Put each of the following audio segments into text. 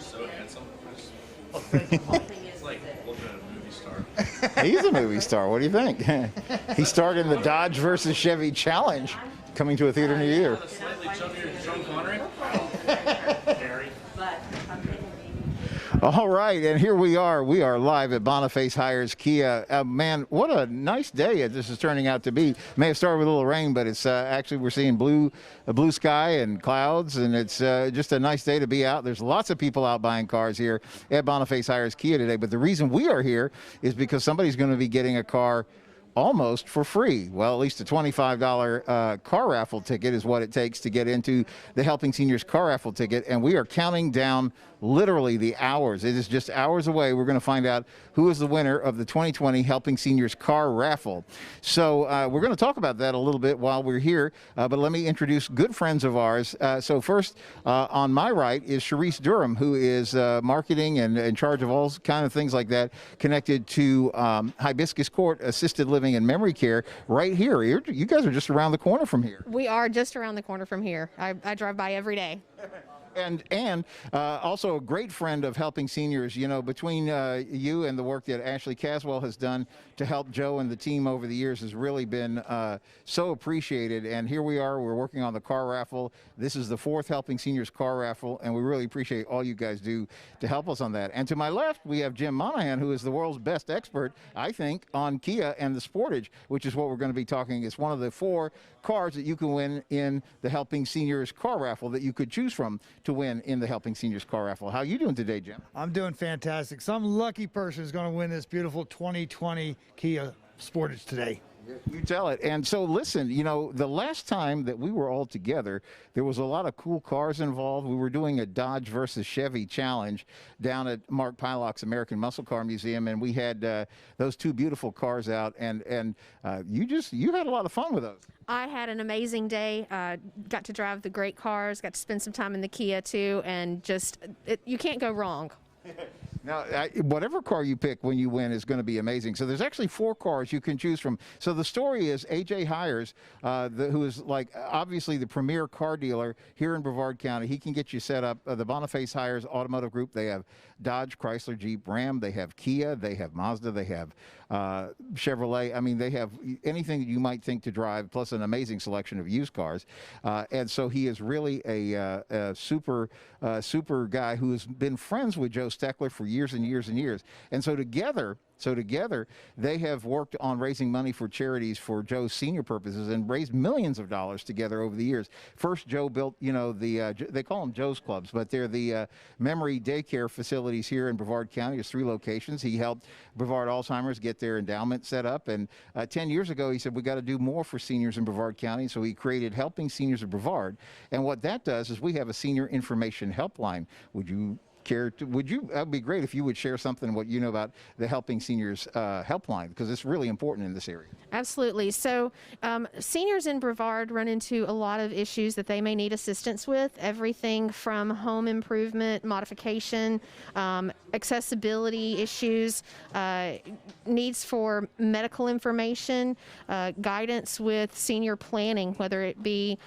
so handsome. It's like looking at a movie star. He's a movie star. What do you think? He starred in the Dodge versus Chevy Challenge, coming to a theater near you. Slightly chubbier Sean Connery. Kerry. All right, and here we are. We are live at Boniface Hiers Kia. Man, what a nice day this is turning out to be. May have started with a little rain, but it's actually we're seeing blue sky and clouds, and it's just a nice day to be out. There's lots of people out buying cars here at Boniface Hiers Kia today, but the reason we are here is because somebody's going to be getting a car almost for free. Well, at least a $25 car raffle ticket is what it takes to get into the Helping Seniors car raffle ticket, and we are counting down literally the hours. It is just hours away. We're going to find out who is the winner of the 2020 Helping Seniors car raffle. So we're going to talk about that a little bit while we're here, but let me introduce good friends of ours. So first, on my right is Charisse Durham, who is marketing and in charge of all kind of things like that connected to Hibiscus Court Assisted Living and Memory Care right here. You guys are just around the corner from here. We are just around the corner from here. I drive by every day. And also a great friend of Helping Seniors. You know, between you and the work that Ashley Caswell has done to help Joe and the team over the years has really been so appreciated. And here we are, we're working on the car raffle. This is the 4th Helping Seniors car raffle, and we really appreciate all you guys do to help us on that. And to my left, we have Jim Monghan, who is the world's best expert, I think, on Kia and the Sportage, which is what we're going to be talking. It's one of the 4 cars that you can win in the Helping Seniors car raffle that you could choose from to win in the Helping Seniors car raffle. How are you doing today, Jim? I'm doing fantastic. Some lucky person is going to win this beautiful 2020 Kia Sportage today. You tell it. And so listen, you know, the last time that we were all together, there was a lot of cool cars involved. We were doing a Dodge versus Chevy challenge down at Mark Pylock's American Muscle Car Museum, and we had those 2 beautiful cars out, and you had a lot of fun with those. I had an amazing day. Got to drive the great cars, got to spend some time in the Kia too, and you can't go wrong. Now, whatever car you pick when you win is going to be amazing. So there's actually 4 cars you can choose from. So the story is A.J. Hiers, who is like obviously the premier car dealer here in Brevard County. He can get you set up. The Boniface Hiers Automotive Group, they have Dodge, Chrysler, Jeep, Ram. They have Kia. They have Mazda. They have Chevrolet. I mean, they have anything that you might think to drive, plus an amazing selection of used cars. And so he is really a super guy who has been friends with Joe Steckler for years and years and years. And so together, they have worked on raising money for charities for Joe's senior purposes and raised millions of dollars together over the years. First, Joe built, you know, they call them Joe's Clubs, but they're the memory daycare facilities here in Brevard County. There's 3 locations. He helped Brevard Alzheimer's get their endowment set up. And 10 years ago, he said, we got to do more for seniors in Brevard County. So he created Helping Seniors of Brevard. And what that does is we have a senior information helpline. That'd be great if you would share something what you know about the Helping Seniors helpline, because it's really important in this area. Absolutely. So seniors in Brevard run into a lot of issues that they may need assistance with, everything from home improvement, modification, accessibility issues, needs for medical information, guidance with senior planning, whether it be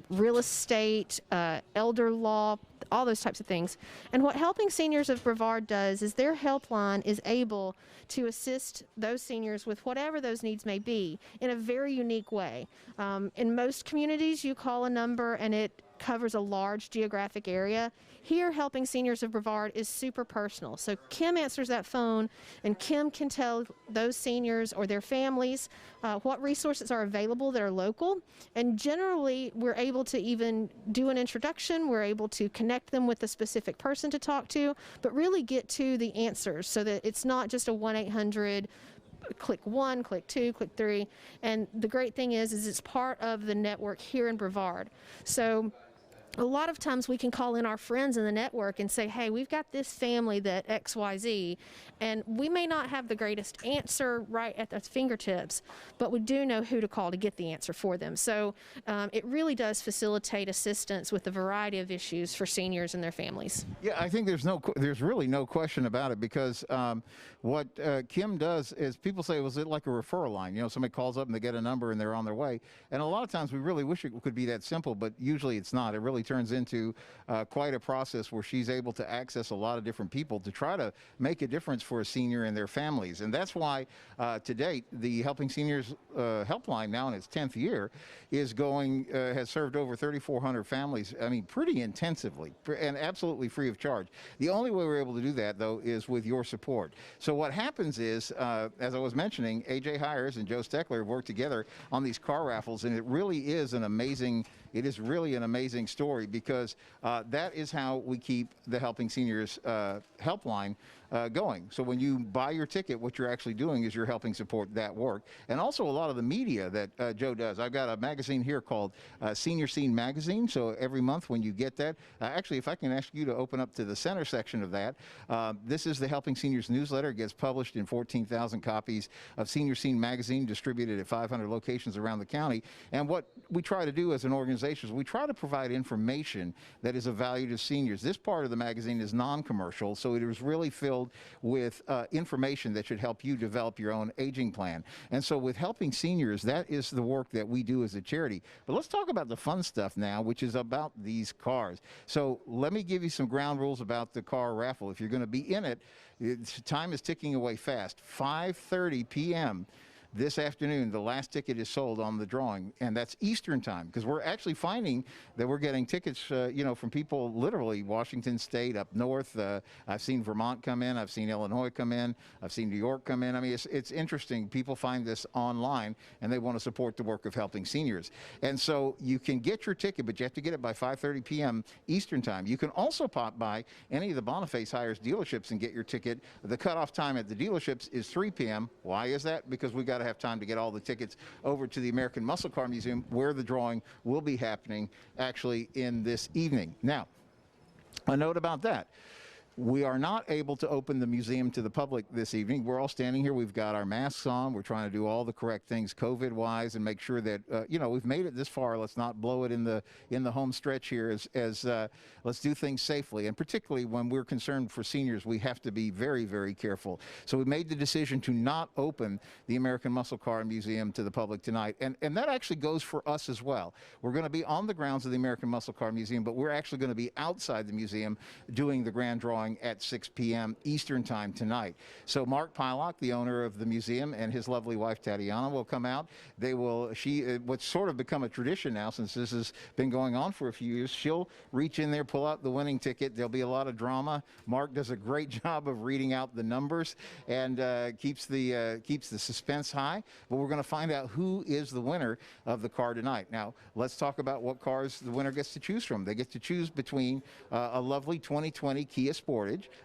real estate, elder law, all those types of things. And what Helping Seniors of Brevard does is their helpline is able to assist those seniors with whatever those needs may be in a very unique way. In most communities, you call a number and it covers a large geographic area. Here, Helping Seniors of Brevard is super personal. So Kim answers that phone, and Kim can tell those seniors or their families what resources are available that are local. And generally, we're able to even do an introduction. We're able to connect them with a specific person to talk to, but really get to the answers so that it's not just a 1-800 click 1, click 2, click 3. And the great thing is it's part of the network here in Brevard. So a lot of times we can call in our friends in the network and say, hey, we've got this family that XYZ, and we may not have the greatest answer right at the fingertips, but we do know who to call to get the answer for them. So it really does facilitate assistance with a variety of issues for seniors and their families. Yeah, I think there's really no question about it, because what Kim does is people say, was it like a referral line? You know, somebody calls up and they get a number and they're on their way. And a lot of times we really wish it could be that simple, but usually it's not. It really really turns into quite a process where she's able to access a lot of different people to try to make a difference for a senior and their families. And that's why to date, the Helping Seniors Helpline, now in its 10th year, has served over 3,400 families, I mean, pretty intensively and absolutely free of charge. The only way we're able to do that, though, is with your support. So what happens is, as I was mentioning, A.J. Hiers and Joe Steckler have worked together on these car raffles, and it really is an amazing story, because that is how we keep the Helping Seniors Helpline going. So when you buy your ticket, what you're actually doing is you're helping support that work. And also a lot of the media that Joe does. I've got a magazine here called Senior Scene Magazine. So every month when you get that, actually, if I can ask you to open up to the center section of that, this is the Helping Seniors newsletter. It gets published in 14,000 copies of Senior Scene Magazine, distributed at 500 locations around the county. And what we try to do as an organization is we try to provide information that is of value to seniors. This part of the magazine is non-commercial, so it is really filled with information that should help you develop your own aging plan. And so with Helping Seniors, that is the work that we do as a charity. But let's talk about the fun stuff now, which is about these cars. So let me give you some ground rules about the car raffle. If you're going to be in it, time is ticking away fast. 5:30 p.m. this afternoon, the last ticket is sold on the drawing, and that's Eastern time, because we're actually finding that we're getting tickets, from people literally Washington State, up north. I've seen Vermont come in. I've seen Illinois come in. I've seen New York come in. I mean, it's interesting. People find this online, and they want to support the work of Helping Seniors. And so you can get your ticket, but you have to get it by 5:30 p.m. Eastern time. You can also pop by any of the Boniface Hiers dealerships and get your ticket. The cutoff time at the dealerships is 3 p.m. Why is that? Because we've got to have time to get all the tickets over to the American Muscle Car Museum, where the drawing will be happening actually in this evening. Now, a note about that. We are not able to open the museum to the public this evening. We're all standing here. We've got our masks on. We're trying to do all the correct things COVID-wise and make sure that, we've made it this far. Let's not blow it in the home stretch here. Let's do things safely. And particularly when we're concerned for seniors, we have to be very, very careful. So we made the decision to not open the American Muscle Car Museum to the public tonight. And that actually goes for us as well. We're going to be on the grounds of the American Muscle Car Museum, but we're actually going to be outside the museum doing the grand drawing at 6 p.m. Eastern time tonight. So Mark Pylock, the owner of the museum, and his lovely wife Tatiana will come out. What's sort of become a tradition now, since this has been going on for a few years, she'll reach in there, pull out the winning ticket. There'll be a lot of drama. Mark does a great job of reading out the numbers and keeps the suspense high. But we're going to find out who is the winner of the car tonight. Now, let's talk about what cars the winner gets to choose from. They get to choose between a lovely 2020 Kia Sportage.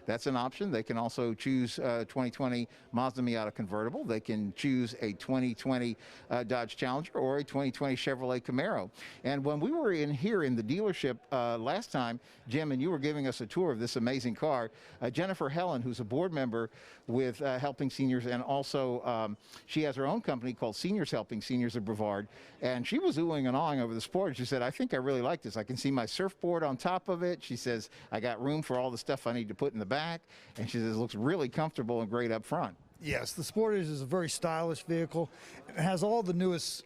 That's an option. They can also choose 2020 Mazda Miata convertible. They can choose a 2020 Dodge Challenger or a 2020 Chevrolet Camaro. And when we were in here in the dealership last time, Jim, and you were giving us a tour of this amazing car, Jennifer Helen, who's a board member with Helping Seniors, and also she has her own company called Seniors Helping Seniors of Brevard, and she was oohing and awing over the Sport. She said, I think I really like this. I can see my surfboard on top of it. She says, I got room for all the stuff I need to put in the back, and she says it looks really comfortable and great up front. Yes, the Sportage is a very stylish vehicle. It has all the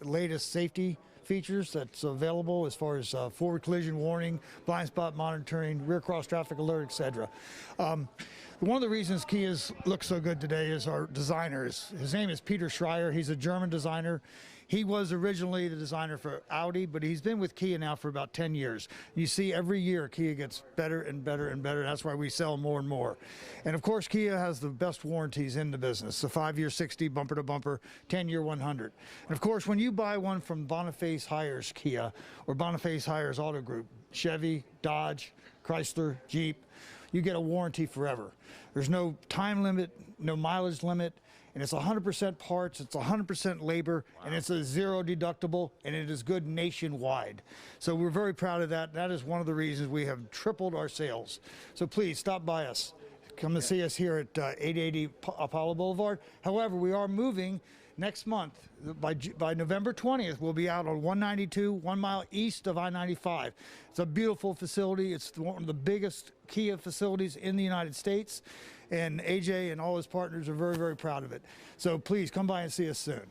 latest safety features that's available as far as forward collision warning, blind spot monitoring, rear cross traffic alert, etc. One of the reasons Kias look so good today is our designers. His name is Peter Schreier. He's a German designer. He was originally the designer for Audi, but he's been with Kia now for about 10 years. You see every year Kia gets better and better and better. That's why we sell more and more. And of course, Kia has the best warranties in the business. The 5-year 60, bumper to bumper, 10-year 100. And of course, when you buy one from Boniface Hiers Kia or Boniface Hiers Auto Group, Chevy, Dodge, Chrysler, Jeep, you get a warranty forever. There's no time limit, no mileage limit, and it's 100% parts, it's 100% labor, and it's a zero deductible, and it is good nationwide. So we're very proud of that. That is one of the reasons we have tripled our sales. So please stop by us. Come and see us here at 880 Apollo Boulevard. However, we are moving next month. By November 20th, we'll be out on 192, 1 mile east of I-95. It's a beautiful facility. It's one of the biggest Kia facilities in the United States. And AJ and all his partners are very, very proud of it. So please come by and see us soon.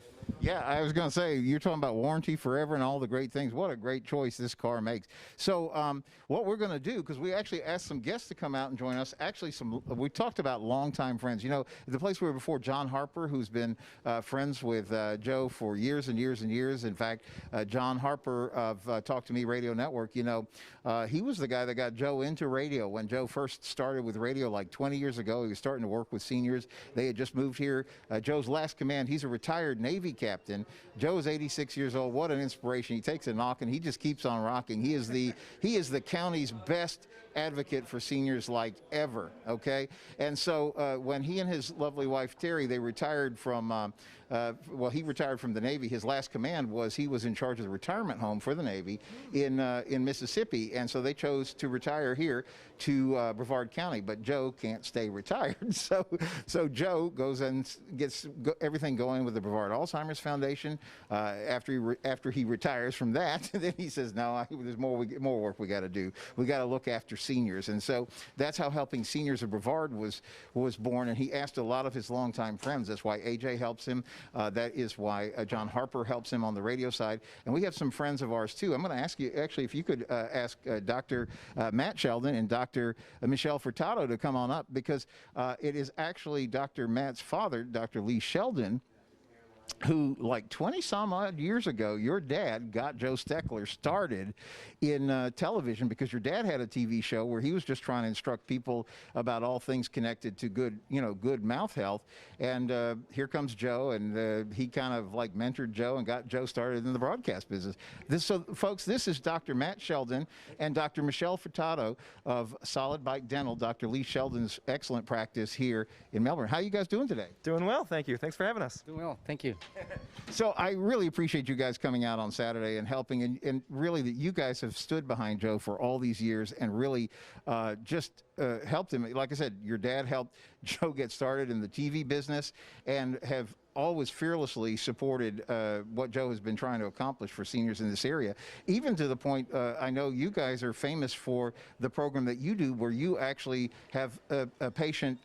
Yeah, I was going to say, you're talking about warranty forever and all the great things. What a great choice this car makes. So what we're going to do, because we actually asked some guests to come out and join us, actually we talked about longtime friends. You know, the place we were before, John Harper, who's been friends with Joe for years and years and years. In fact, John Harper of Talk to Me Radio Network, you know, he was the guy that got Joe into radio when Joe first started with radio like 20 years ago. He was starting to work with seniors. They had just moved here. Joe's last command, he's a retired Navy captain. Joe is 86 years old. What an inspiration. He takes a knock and he just keeps on rocking. He is the county's best advocate for seniors like ever, okay? And so when he and his lovely wife Terry, they retired from he retired from the Navy. His last command was he was in charge of the retirement home for the Navy in Mississippi, and so they chose to retire here to Brevard County. But Joe can't stay retired, so Joe goes and gets everything going with the Brevard Alzheimer's Foundation. After he retires from that, then he says, "No, there's more work we got to do. We got to look after seniors," and so that's how Helping Seniors of Brevard was born. And he asked a lot of his longtime friends. That's why AJ helps him. That is why John Harper helps him on the radio side. And we have some friends of ours too. I'm going to ask you, actually, if you could ask Dr. Matt Sheldon and Dr. Michel Furtado to come on up, because it is actually Dr. Matt's father, Dr. Lee Sheldon, who, like 20-some odd years ago, your dad got Joe Steckler started in television, because your dad had a TV show where he was just trying to instruct people about all things connected to good mouth health. And here comes Joe, and he kind of like mentored Joe and got Joe started in the broadcast business. So, folks, this is Dr. Matt Sheldon and Dr. Michel Furtado of Solid Bike Dental, Dr. Lee Sheldon's excellent practice here in Melbourne. How are you guys doing today? Doing well, thank you. Thanks for having us. Doing well, thank you. So I really appreciate you guys coming out on Saturday and helping, and really that you guys have stood behind Joe for all these years and really just helped him. Like I said, your dad helped Joe get started in the TV business and have always fearlessly supported what Joe has been trying to accomplish for seniors in this area, even to the point I know you guys are famous for the program that you do where you actually have a patient,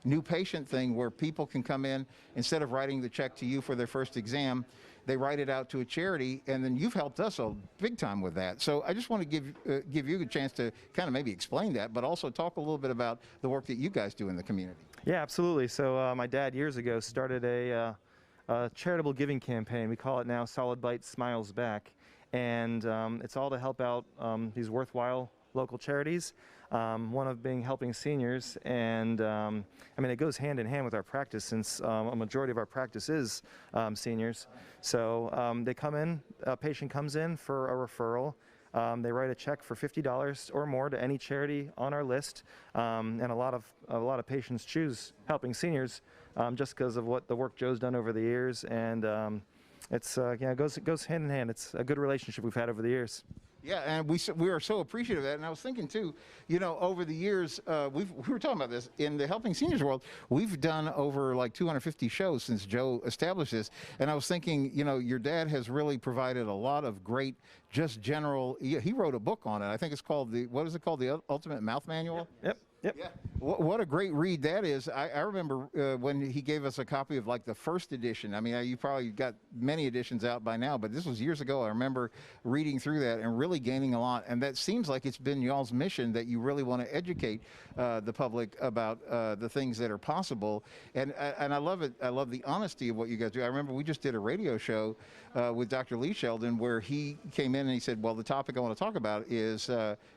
new patient thing where people can come in, instead of writing the check to you for their first exam, they write it out to a charity, and then you've helped us a big time with that. So I just want to give you a chance to kind of maybe explain that, but also talk a little bit about the work that you guys do in the community. Yeah, absolutely. So my dad years ago started a charitable giving campaign. We call it now Solid Bite Smiles Back, and it's all to help out these worthwhile local charities. One of being helping seniors, and I mean, it goes hand in hand with our practice, since a majority of our practice is seniors. So they come in, a patient comes in for a referral. They write a check for $50 or more to any charity on our list, and a lot of patients choose Helping Seniors just because of what the work Joe's done over the years, and it goes hand in hand. It's a good relationship we've had over the years. Yeah, and we are so appreciative of that. And I was thinking too, you know, over the years, we were talking about this in the Helping Seniors world. We've done over like 250 shows since Joe established this. And I was thinking, you know, your dad has really provided a lot of great, just general. He wrote a book on it. I think it's called what is it called? The Ultimate Mouth Manual. Yep. Yeah. What a great read that is. I remember when he gave us a copy of like the first edition. I mean, you probably got many editions out by now, but this was years ago. I remember reading through that and really gaining a lot. And that seems like it's been y'all's mission, that you really want to educate the public about the things that are possible. And I love it. I love the honesty of what you guys do. I remember we just did a radio show with Dr. Lee Sheldon where he came in and he said, well, the topic I want to talk about is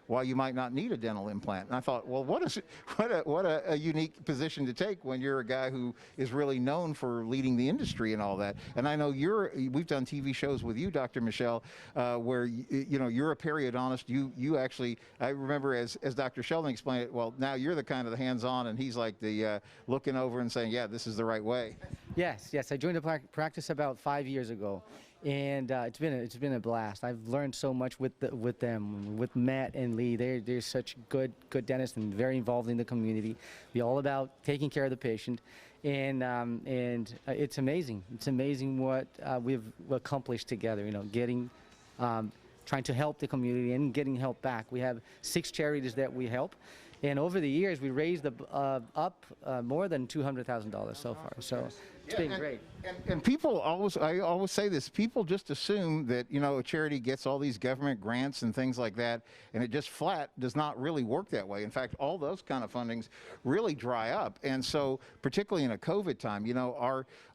why you might not need a dental implant. And I thought, well, what a unique position to take when you're a guy who is really known for leading the industry and all that. And I know we've done TV shows with you, Dr. Michel, where you're a periodontist. You actually, I remember as Dr. Sheldon explained it, well, now you're the kind of the hands-on, and he's like the looking over and saying, yeah, this is the right way. Yes, I joined the practice about 5 years ago, and it's been a blast. I've learned so much with them, with Matt and Lee. They're such good dentists and very involved in the community. We're all about taking care of the patient, and it's amazing. It's amazing what we've accomplished together. You know, trying to help the community and getting help back. We have 6 charities that we help. And over the years, we raised up more than $200,000 so far. So It's been great. And people always, I always say this, people just assume that, you know, a charity gets all these government grants and things like that, and it just flat does not really work that way. In fact, all those kind of fundings really dry up. And so, particularly in a COVID time, you know,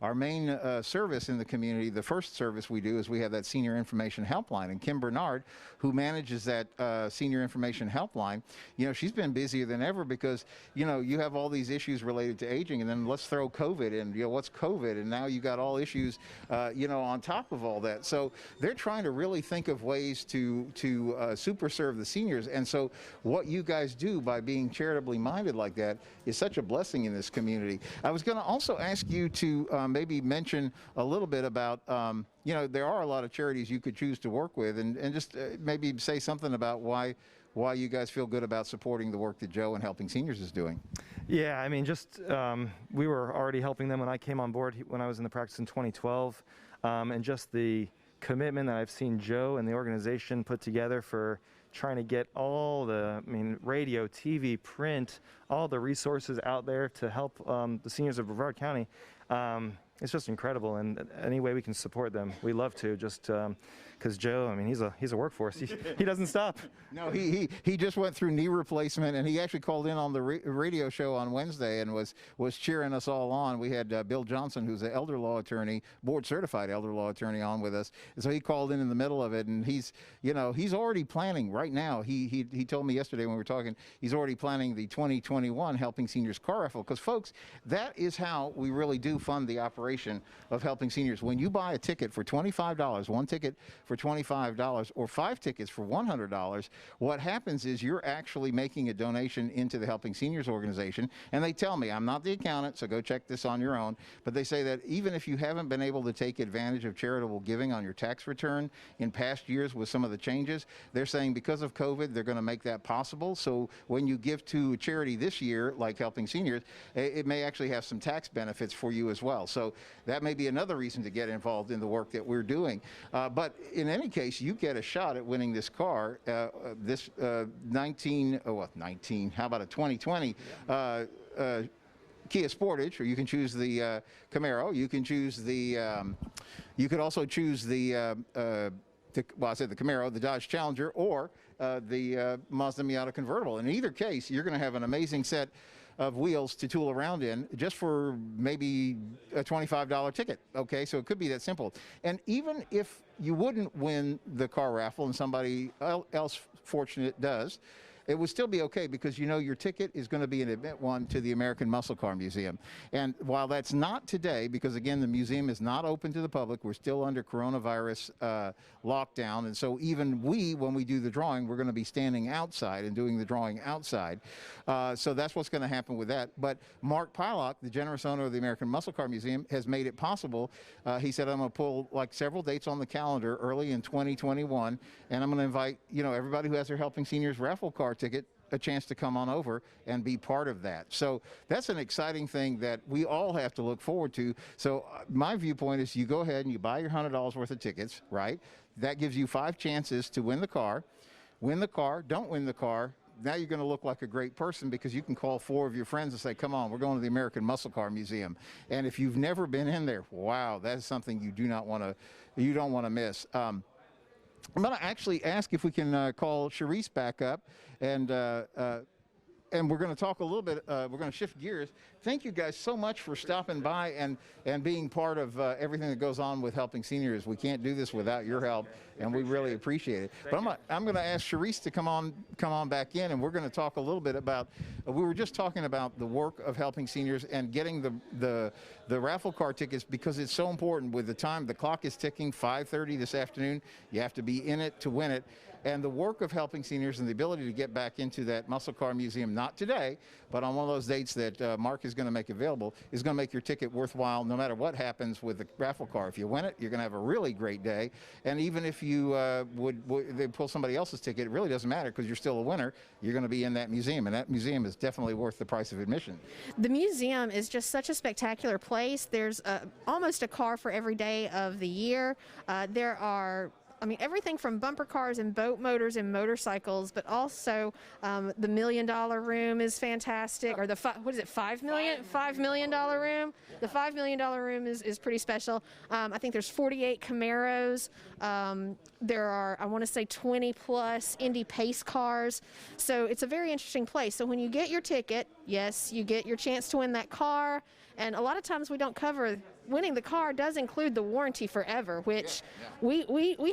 our main service in the community, the first service we do is we have that senior information helpline. And Kim Bernard, who manages that senior information helpline, you know, she's been busier than ever because, you know, you have all these issues related to aging, and then let's throw COVID in, you know, what's COVID? And now you got all issues, you know, on top of all that. So they're trying to really think of ways to super serve the seniors. And so what you guys do by being charitably minded like that is such a blessing in this community. I was going to also ask you to maybe mention a little bit about, you know, there are a lot of charities you could choose to work with, and just maybe say something about why you guys feel good about supporting the work that Joe and Helping Seniors is doing. Yeah, I mean, just we were already helping them when I came on board when I was in the practice in 2012, and just the commitment that I've seen Joe and the organization put together for trying to get all the, I mean, radio, TV, print, all the resources out there to help the seniors of Brevard County. It's just incredible, and any way we can support them, we love to. Just because Joe, I mean, he's a workforce. He doesn't stop. No, he just went through knee replacement, and he actually called in on the radio show on Wednesday and was cheering us all on. We had Bill Johnson, who's an elder law attorney, board certified elder law attorney, on with us, and so he called in the middle of it, and he's already planning right now. He told me yesterday when we were talking, he's already planning the 2021 Helping Seniors car raffle, because folks, that is how we really do fund the operation of Helping Seniors. When you buy a ticket for $25, one ticket for $25, or 5 tickets for $100, what happens is you're actually making a donation into the Helping Seniors organization. And they tell me, I'm not the accountant, so go check this on your own, but they say that even if you haven't been able to take advantage of charitable giving on your tax return in past years with some of the changes, they're saying because of COVID, they're going to make that possible. So when you give to a charity this year, like Helping Seniors, it may actually have some tax benefits for you as well. So that may be another reason to get involved in the work that we're doing. But in any case, you get a shot at winning this car, this 2020 Kia Sportage, or you can choose the Camaro. You can choose the, you could also choose the Camaro, the Dodge Challenger, or the Mazda Miata convertible. In either case, you're going to have an amazing set of wheels to tool around in just for maybe a $25 ticket. Okay, so it could be that simple. And even if you wouldn't win the car raffle and somebody else fortunate does, it would still be okay, because you know your ticket is going to be an admit one to the American Muscle Car Museum. And while that's not today, because again, the museum is not open to the public, we're still under coronavirus lockdown, and so even when we do the drawing, we're going to be standing outside and doing the drawing outside. So that's what's going to happen with that. But Mark Pillock, the generous owner of the American Muscle Car Museum, has made it possible. He said, I'm going to pull like several dates on the calendar early in 2021, and I'm going to invite, you know, everybody who has their Helping Seniors raffle car ticket a chance to come on over and be part of that. So that's an exciting thing that we all have to look forward to. So my viewpoint is you go ahead and you buy your $100 worth of tickets, right? That gives you 5 chances to win the car. Win the car, don't win the car. Now you're going to look like a great person, because you can call 4 of your friends and say, come on, we're going to the American Muscle Car Museum. And if you've never been in there, wow, that is something you don't want to miss. I'm going to actually ask if we can call Charisse back up, and we're going to talk a little bit, we're going to shift gears. Thank you guys so much for stopping by and being part of everything that goes on with Helping Seniors. We can't do this without your help, and we really appreciate it. But I'm going to ask Charisse to come on back in, and we're going to talk a little bit about, we were just talking about the work of Helping Seniors and getting the raffle car tickets, because it's so important with the time. The clock is ticking, 5:30 this afternoon. You have to be in it to win it. And the work of Helping Seniors and the ability to get back into that Muscle Car Museum, not today, but on one of those dates that Mark is going to make available, is going to make your ticket worthwhile no matter what happens with the raffle car. If you win it, you're going to have a really great day. And even if you they pull somebody else's ticket, it really doesn't matter, because you're still a winner. You're going to be in that museum, and that museum is definitely worth the price of admission. The museum is just such a spectacular place. There's almost a car for every day of the year. There are I mean, everything from bumper cars and boat motors and motorcycles, but also the $1 million room is fantastic. Or the $5 million room. The $5 million room is pretty special. I think there's 48 Camaros. There are, I want to say, 20 plus Indy pace cars. So it's a very interesting place. So when you get your ticket, yes, you get your chance to win that car. And a lot of times we don't cover winning the car does include the warranty forever, which we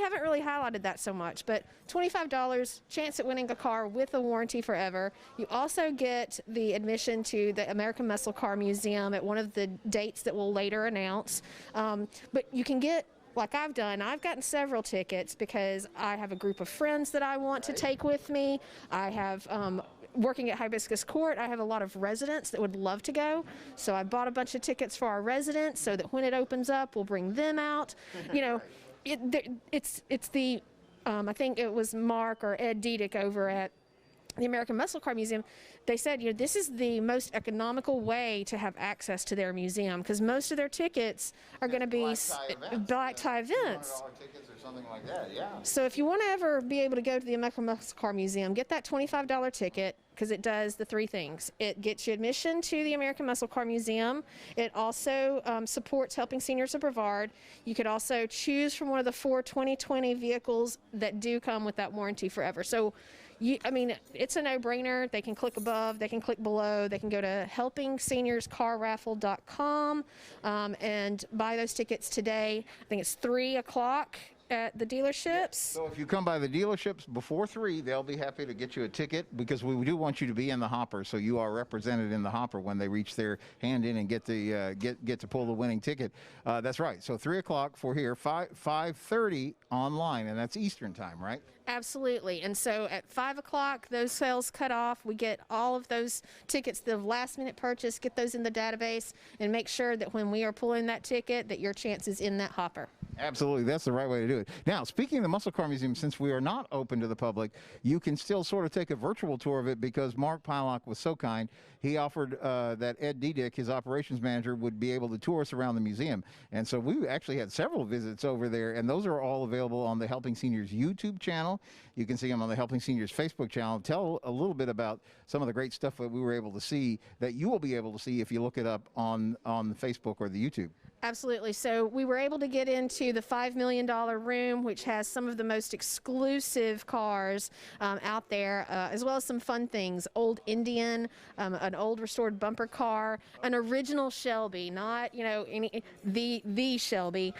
haven't really highlighted that so much. But $25, chance at winning a car with a warranty forever. You also get the admission to the American Muscle Car Museum at one of the dates that we'll later announce. But you can get, like I've done, I've gotten several tickets because I have a group of friends that I want to take with me. I have, working at Hibiscus Court, I have a lot of residents that would love to go. So I bought a bunch of tickets for our residents so that when it opens up, we'll bring them out. You know, it's the, I think it was Mark or Ed Diedick over at the American Muscle Car Museum. They said, you know, this is the most economical way to have access to their museum because most of their tickets are going to be black tie events. $100 tickets or something like that, yeah. So if you want to ever be able to go to the American Muscle Car Museum, get that $25 ticket because it does the three things. It gets you admission to the American Muscle Car Museum. It also supports Helping Seniors of Brevard. You could also choose from one of the 4 2020 vehicles that do come with that warranty forever. So I mean, it's a no-brainer. They can click above, they can click below, they can go to helpingseniorscarraffle.com and buy those tickets today. I think it's 3 o'clock at the dealerships. So if you come by the dealerships before 3, they'll be happy to get you a ticket because we do want you to be in the hopper, so you are represented in the hopper when they reach their hand in and get the get to pull the winning ticket. That's right. So 3 o'clock for here, 5:30 online, and that's Eastern time, right? Absolutely. And so at 5 o'clock, those sales cut off. We get all of those tickets, the last minute purchase, get those in the database and make sure that when we are pulling that ticket, that your chance is in that hopper. Absolutely. That's the right way to do it. Now, speaking of the Muscle Car Museum, since we are not open to the public, you can still sort of take a virtual tour of it because Mark Pylock was so kind. He offered that Ed Diedick, his operations manager, would be able to tour us around the museum. And so we actually had several visits over there, and those are all available on the Helping Seniors YouTube channel. You can see them on the Helping Seniors Facebook channel. Tell a little bit about some of the great stuff that we were able to see that you will be able to see if you look it up on the Facebook or the YouTube. Absolutely. So we were able to get into the $5 million room, which has some of the most exclusive cars out there, as well as some fun things. Old Indian, an old restored bumper car, an original Shelby, not, you know, the Shelby.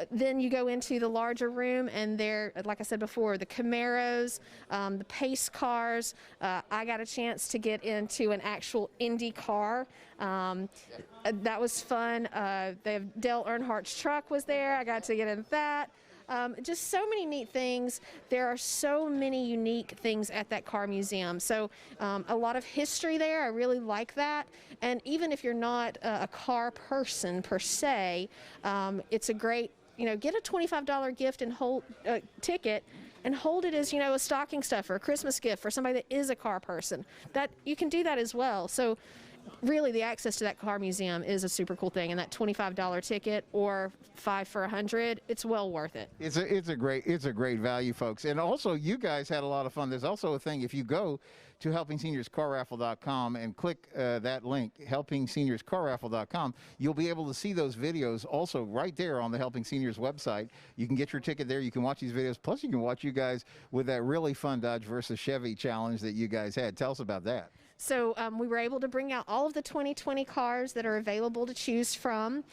Then you go into the larger room, and there, like I said before, the Camaros, the pace cars. I got a chance to get into an actual Indy car. That was fun. They have Dale Earnhardt's truck was there. I got to get into that. Just so many neat things. There are so many unique things at that car museum. So a lot of history there. I really like that. And even if you're not a car person per se, it's a great, you know, get a $25 gift and hold ticket and hold it as, you know, a stocking stuffer, a Christmas gift for somebody that is a car person. That you can do that as well. So really, the access to that car museum is a super cool thing, and that $25 ticket or 5 for $100, it's well worth it. It's a great value, folks. And also, you guys had a lot of fun. There's also a thing if you go to helpingseniorscarraffle.com and click that link, helpingseniorscarraffle.com, you'll be able to see those videos also right there on the Helping Seniors website. You can get your ticket there. You can watch these videos. Plus, you can watch you guys with that really fun Dodge versus Chevy challenge that you guys had. Tell us about that. So we were able to bring out all of the 2020 cars that are available to choose from.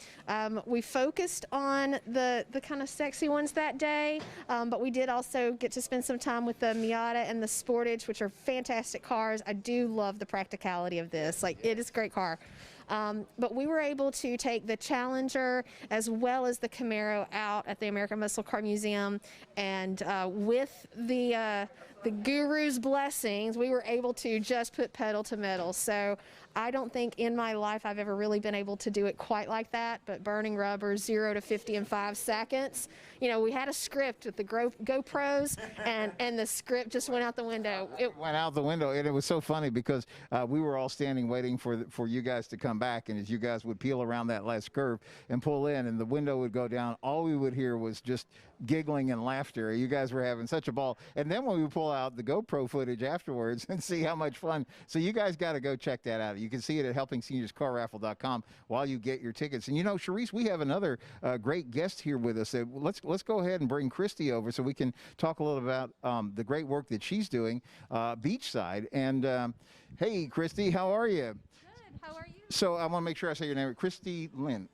We focused on the kind of sexy ones that day, but we did also get to spend some time with the Miata and the Sportage, which are fantastic cars. I do love the practicality of this. Like, it is a great car. But we were able to take the Challenger as well as the Camaro out at the American Muscle Car Museum, and with the the guru's blessings, we were able to just put pedal to metal. So I don't think in my life I've ever really been able to do it quite like that, but burning rubber 0 to 50 in 5 seconds. You know, we had a script with the GoPros, and the script just went out the window. It went out the window, and it was so funny because we were all standing waiting for you guys to come back, and as you guys would peel around that last curve and pull in, and the window would go down, all we would hear was just giggling and laughter. You guys were having such a ball. And then when we pull out the GoPro footage afterwards and see how much fun. So you guys got to go check that out. You can see it at helpingseniorscarraffle.com while you get your tickets. And you know, Charisse, we have another great guest here with us. Let's go ahead and bring Christie over so we can talk a little about the great work that she's doing, Beachside. And hey, Christie, how are you? Good. How are you? So I want to make sure I say your name. Christie Lynn.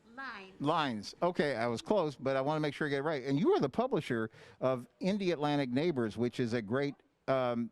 Lynes. Okay, I was close, but I want to make sure I get it right. And you are the publisher of Indialantic Neighbors, which is a great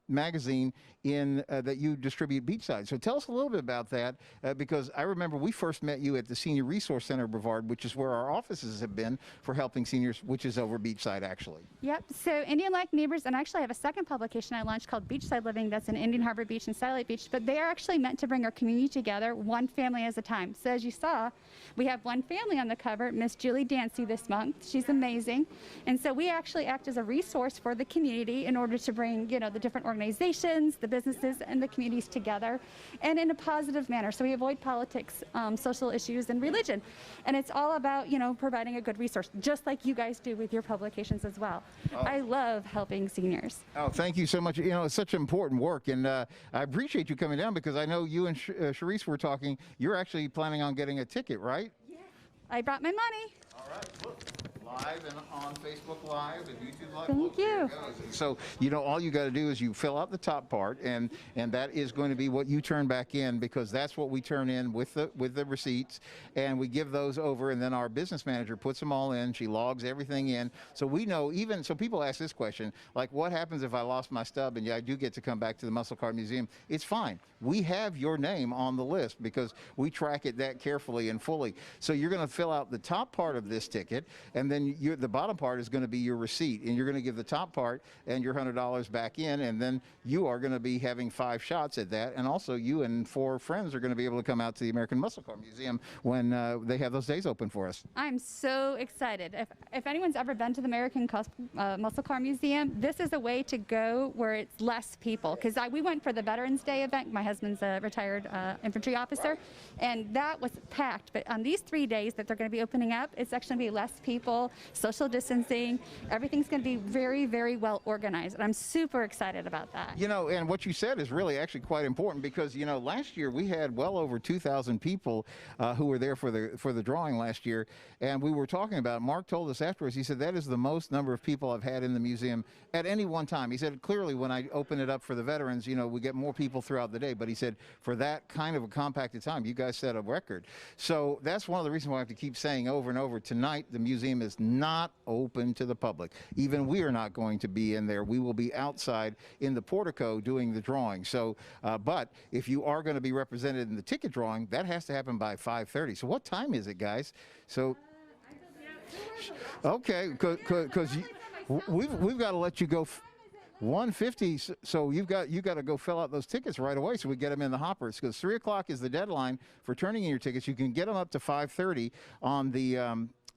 magazine that you distribute Beachside. So tell us a little bit about that, because I remember we first met you at the Senior Resource Center of Brevard, which is where our offices have been for helping seniors, which is over Beachside, actually. Yep. So Indialantic Neighbors, and actually I have a second publication I launched called Beachside Living that's in Indian Harbor Beach and Satellite Beach, but they are actually meant to bring our community together, one family at a time. So as you saw, we have one family on the cover, Miss Julie Dancy this month. She's amazing. And so we actually act as a resource for the community in order to bring, you know, the different organizations, the businesses, and the communities together, and in a positive manner. So we avoid politics, social issues, and religion. And it's all about, you know, providing a good resource, just like you guys do with your publications as well. Oh. I love helping seniors. Oh, thank you so much. You know, it's such important work, and I appreciate you coming down, because I know you and Charisse were talking. You're actually planning on getting a ticket, right? Yeah. I brought my money. All right, look. Live and on Facebook Live and YouTube Live. Thank you. So, you know, all you got to do is you fill out the top part, and that is going to be what you turn back in, because that's what we turn in with the receipts, and we give those over, and then our business manager puts them all in. She logs everything in, so we know. Even so, people ask this question, like, what happens if I lost my stub and I do get to come back to the Muscle Car Museum? It's fine. We have your name on the list because we track it that carefully and fully. So you're going to fill out the top part of this ticket, and then the bottom part is going to be your receipt, and you're going to give the top part and your $100 back in, and then you are going to be having 5 shots at that, and also you and 4 friends are going to be able to come out to the American Muscle Car Museum when they have those days open for us. I'm so excited. If anyone's ever been to the American Muscle Car Museum, this is a way to go where it's less people, because we went for the Veterans Day event. My husband's a retired infantry officer, and that was packed. But on these 3 days that they're going to be opening up, it's actually going to be less people, social distancing, everything's going to be very, very well organized, and I'm super excited about that. You know, and what you said is really actually quite important, because, you know, last year we had well over 2,000 people who were there for the drawing last year, and we were talking about, Mark told us afterwards, he said that is the most number of people I've had in the museum at any one time. He said clearly when I open it up for the veterans, you know, we get more people throughout the day, but he said for that kind of a compacted time, you guys set a record. So that's one of the reasons why I have to keep saying over and over, tonight the museum is not open to the public. Even we are not going to be in there. We will be outside in the portico doing the drawing. So, but if you are going to be represented in the ticket drawing, that has to happen by 5:30. So what time is it, guys? So, okay, because we've got to let you go. 1:50, so you've got to go fill out those tickets right away so we get them in the hoppers, because 3 o'clock is the deadline for turning in your tickets. You can get them up to 5:30 on the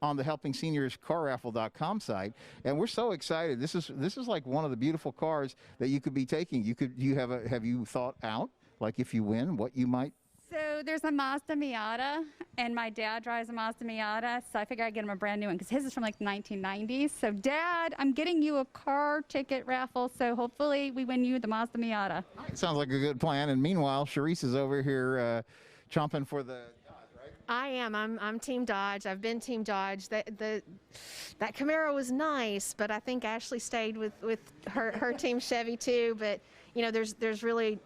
helpingseniorscarraffle.com site, and we're so excited. This is like one of the beautiful cars that you could be taking. Have you thought out, like, if you win, what you might? So there's a Mazda Miata, and my dad drives a Mazda Miata, so I figure I'd get him a brand new one, because his is from like the 1990s. So Dad, I'm getting you a car ticket raffle, so hopefully we win you the Mazda Miata. Sounds like a good plan. And meanwhile, Charisse is over here chomping for the Dodge, right? I am. I'm Team Dodge. I've been Team Dodge. That Camaro was nice, but I think Ashley stayed with her Team Chevy too. But you know, there's really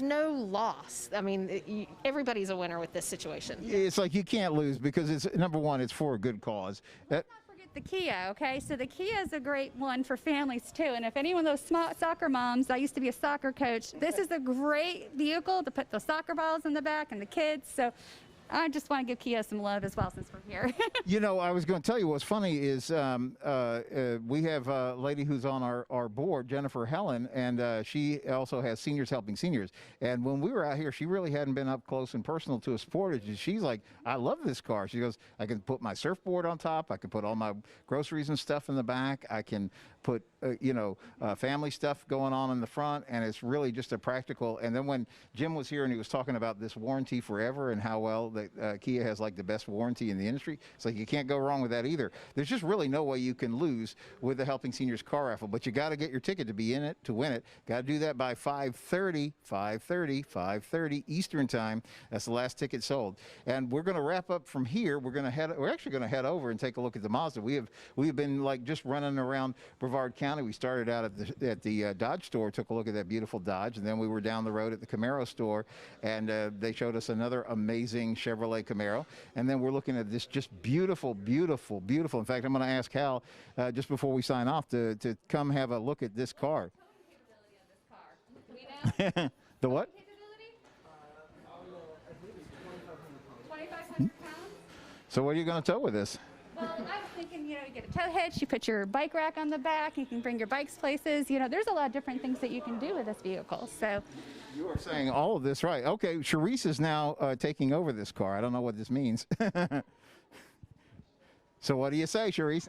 no loss. I mean, everybody's a winner with this situation. It's like you can't lose, because it's, number one, it's for a good cause. Let's not forget the Kia, okay? So the Kia is a great one for families too. And if any one of those soccer moms, I used to be a soccer coach, this is a great vehicle to put the soccer balls in the back and the kids. So I just want to give Kia some love as well since we're here. You know, I was going to tell you what's funny is we have a lady who's on our board, Jennifer Helen, and she also has Seniors Helping Seniors. And when we were out here, she really hadn't been up close and personal to a Sportage. And she's like, I love this car. She goes, I can put my surfboard on top. I can put all my groceries and stuff in the back. I can put, family stuff going on in the front. And it's really just a practical. And then when Jim was here and he was talking about this warranty forever and how well that Kia has like the best warranty in the industry, it's like you can't go wrong with that either. There's just really no way you can lose with the Helping Seniors car raffle, but you got to get your ticket to be in it, to win it. Got to do that by 5:30 Eastern time. That's the last ticket sold. And we're going to wrap up from here. We're actually going to head over and take a look at the Mazda. We have been like just running around Brevard County. We started out at the Dodge store, took a look at that beautiful Dodge, and then we were down the road at the Camaro store, and they showed us another amazing Chevrolet Camaro. And then we're looking at this just beautiful, beautiful, beautiful. In fact, I'm going to ask Hal just before we sign off to come have a look at this car. The what? 2,500 pounds. So what are you going to tow with this? Well, I was thinking, you get a tow hitch, you put your bike rack on the back, you can bring your bikes places. There's a lot of different things that you can do with this vehicle. So you are saying all of this right. Okay, Charisse is now taking over this car. I don't know what this means. So what do you say, Charisse?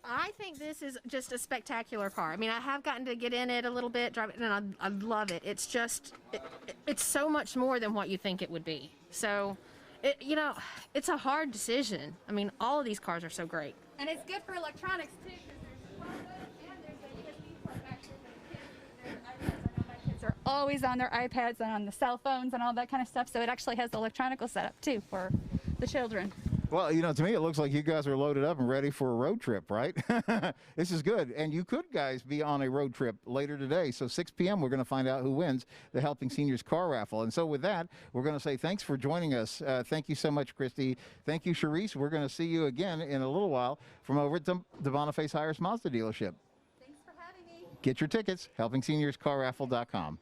I think this is just a spectacular car. I mean, I have gotten to get in it a little bit, drive it, and I love it. It's just, it's so much more than what you think it would be. So, it's a hard decision. I mean, all of these cars are so great. And it's good for electronics too, because there's Mazda and there's a USB port back here for the kids. Their iPads. I know my kids are always on their iPads and on the cell phones and all that kind of stuff. So it actually has the electronical setup too for the children. Well, to me it looks like you guys are loaded up and ready for a road trip, right? This is good. And you could, guys, be on a road trip later today. So 6 p.m. we're going to find out who wins the Helping Seniors car raffle. And so with that, we're going to say thanks for joining us. Thank you so much, Christie. Thank you, Charisse. We're going to see you again in a little while from over at the Boniface Hiers Mazda dealership. Thanks for having me. Get your tickets, helpingseniorscarraffle.com.